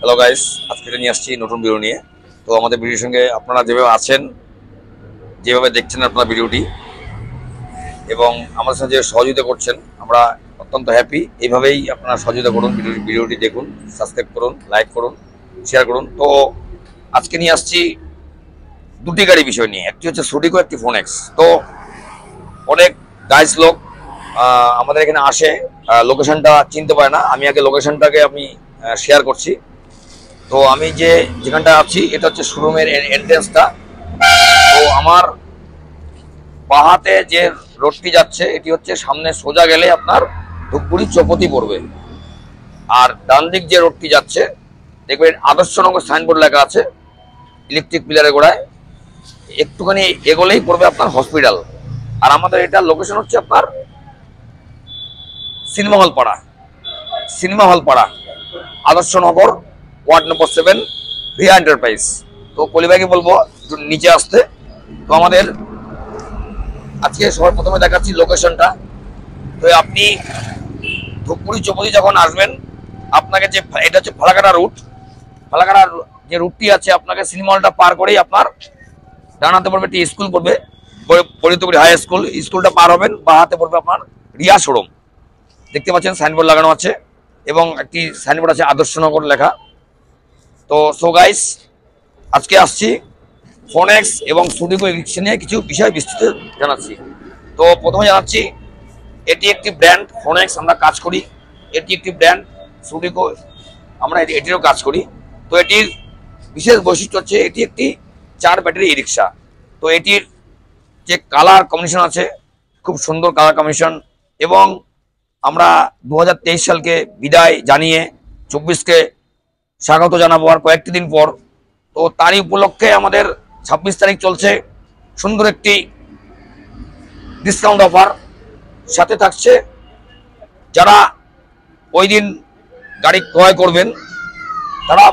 Hello guys, আজকে নিয়ে আসছি নতুন ভিডিও নিয়ে। তো আমাদের ভিডিওর সঙ্গে আপনারা যেভাবে আছেন, যেভাবে দেখছেন আপনারা ভিডিওটি এবং আমাদের সাথে যে সহযোগিতা করছেন, আমরা অত্যন্ত হ্যাপি। এইভাবেই আপনারা সহযোগিতা করুন, ভিডিওটি দেখুন, সাবস্ক্রাইব করুন, লাইক করুন, শেয়ার করুন। তো আজকে নিয়ে আসছি দুটি গাড়ি বিষয় নিয়ে, একটি হচ্ছে সুডিকো, একটি ফোনেক্স। তো অনেক গাইস লোক আমাদের এখানে আসে, লোকেশনটা চিনতে পারে না। আমি আগে লোকেশনটাকে আমি শেয়ার করছি। তো আমি যেখানটা আছি এটা হচ্ছে শোরুমের এন্ট্রেন্সটা। তো আমার বাহাতে যে রোডটি যাচ্ছে এটি হচ্ছে সামনে সোজা গেলে আপনার ধূপগুড়ি চৌপতি পড়বে, আর ডান দিক যে রোডটি যাচ্ছে দেখবেন আদর্শনগর সাইনবোর্ড লেখা আছে ইলেকট্রিক পিলারের গোড়ায়, একটুখানি এগোলেই পড়বে আপনার হসপিটাল। আর আমাদের এটা লোকেশন হচ্ছে আপনার সিনেমা হল পাড়া Adarsh Nagar, ward number 7, Riya enterprise. তো কলিভাইকে বলবো নিচে আসতে। তো আমাদের আজকে সবার প্রথমে দেখাচ্ছি লোকেশনটা। তো আপনি ধূপগুড়ি চৌপতি যখন আসবেন, আপনাকে যে এটা হচ্ছে ফালাকাটা রুট, ফালাকাটার যে রুটটি আছে আপনাকে সিনেমা হলটা পার করেই আপনার ডান হাতে পড়বে একটি স্কুল পড়বে, বরিতপুরি হাই স্কুল। স্কুলটা পার হবেন, বা হাতে পড়বে আপনার রিয়া শোরুম। দেখতে পাচ্ছেন সাইনবোর্ড লাগানো আছে এবং একটি সাইনবোর্ড আছে আদর্শনগর লেখা। তো সো গাইস, আজকে আসছি ফোনেক্স এবং সুডিকো রিক্সা নিয়ে কিছু বিষয় বিস্তৃত জানাচ্ছি। তো প্রথমে জানাচ্ছি এটি একটি ব্র্যান্ড, ফোনেক্স আমরা কাজ করি, এটি একটি ব্র্যান্ড, সুডিকো আমরা এটিরও কাজ করি। তো এটির বিশেষ বৈশিষ্ট্য হচ্ছে এটি একটি 4 ব্যাটারি ই রিক্সা। তো এটির যে কালার কম্বিনেশন আছে খুব সুন্দর কালার কম্বিনেশন, এবং আমরা 2023 সালকে বিদায় জানিয়ে 24কে স্বাগত জানাবো আর কয়েকটি দিন পর। তো তারই উপলক্ষে আমাদের 26 তারিখ চলছে সুন্দর একটি ডিসকাউন্ট অফার, সাথে থাকছে যারা ওই দিন গাড়ি ক্রয় করবেন তারা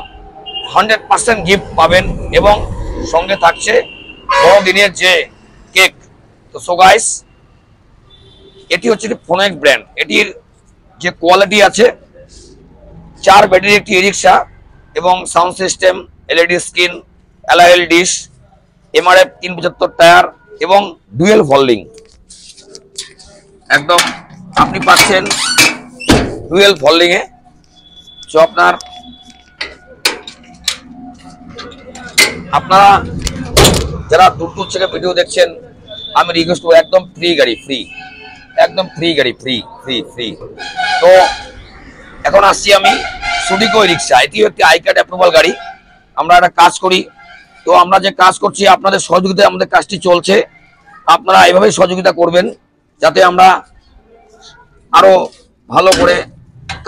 100% গিফট পাবেন, এবং সঙ্গে থাকছে বড়দিনের যে কেক। তো সো গাইস, এটি হচ্ছে ফোনেক্স ব্র্যান্ড। এটির যে কোয়ালিটি আছে, 4 ব্যাটারি একটি ই রিক্সা এবং sound system, LED screen, alloy wheel dish, MRF 375 tyre এবং ডুয়েল ফোল্ডিং। একদম আপনি পাচ্ছেন ডুয়েল ফোল্ডিং এ। তো আপনারা যারা দূর দূর থেকে ভিডিও দেখছেন, আমি রিকোয়েস্ট করবো একদম ফ্রি গাড়ি, একদম ফ্রি গাড়ি, ফ্রি। তো এখন আসছি আমি সুডিকো রিক্সা। এটিও একটি আই কার্ড অ্যাপ্রুভাল গাড়ি। আমরা একটা কাজ করি, তো আমরা যে কাজ করছি আপনাদের সহযোগিতায় আমাদের কাজটি চলছে। আপনারা এভাবেই সহযোগিতা করবেন যাতে আমরা আরো ভালো করে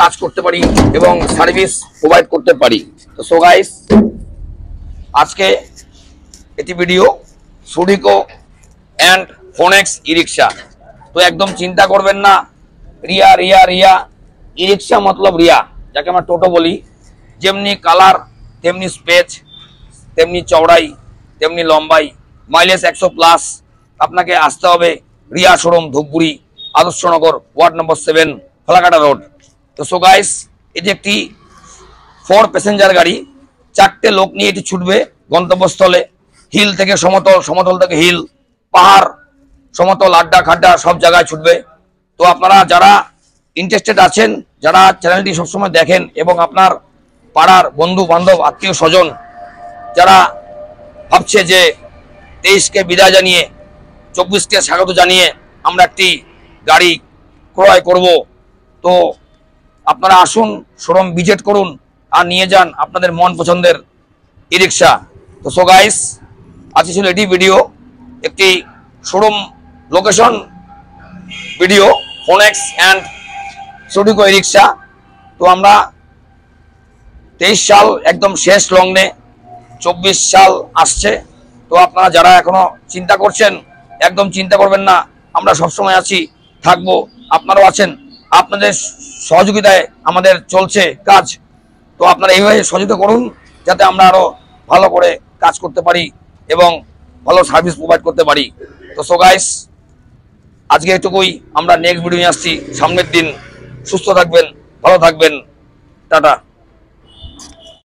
কাজ করতে পারি এবং সার্ভিস প্রোভাইড করতে পারি। তো সো গাইস, আজকে এটি video সুডিকো and phonics E rickshaw. তো একদম চিন্তা করবেন না, রিয়া ই রিক্সা মতলব রিয়া, যাকে আমরা টোটো বলি। যেমনি কালার, তেমনি স্পেস, তেমনি চওড়াই, তেমনি লম্বাই, মাইলেজ 100+। আপনাকে আসতে হবে Riya showroom, Dhupguri, Adarsh Nagar, ward number 7, Falakata road. তো সো গাইস, এটি একটি 4 প্যাসেঞ্জার গাড়ি, 4টে লোক নিয়ে এটি ছুটবে গন্তব্যস্থলে। হিল থেকে সমতল, সমতল থেকে হিল, পাহাড়, সমতল, আড্ডা খাড্ডা সব জায়গায় ছুটবে। তো আপনারা যারা ইন্টারেস্টেড আছেন, যারা চ্যানেলটি সবসময় দেখেন, এবং আপনার পাড়ার বন্ধু বান্ধব, আত্মীয় স্বজন যারা ভাবছে যে 23কে বিদায় জানিয়ে 24কে স্বাগত জানিয়ে আমরা একটি গাড়ি ক্রয় করব, তো আপনারা আসুন, শোরুম ভিজিট করুন আর নিয়ে যান আপনাদের মন পছন্দের ই রিক্সা। তো সো গাইস, আজকে ছিল এটি ভিডিও, একটি showroom location video, Phonex and Sudiko e rickshaw. তো আমরা 23 সাল একদম শেষ লগ্নে, 24 সাল আসছে। তো আপনারা যারা এখনো চিন্তা করছেন, একদম চিন্তা করবেন না, আমরা সবসময় আছি, থাকবো, আপনারাও আছেন। আপনাদের সহযোগিতায় আমাদের চলছে কাজ। তো আপনারা এইভাবে সহযোগিতা করুন যাতে আমরা আরো ভালো করে কাজ করতে পারি এবং ভালো সার্ভিস প্রোভাইড করতে পারি। তো সো গাইস, আজকে এটুকুই। আমরা নেক্সট ভিডিও নিয়ে আসছি সামনের দিন। সুস্থ থাকবেন, ভালো থাকবেন, টাটা।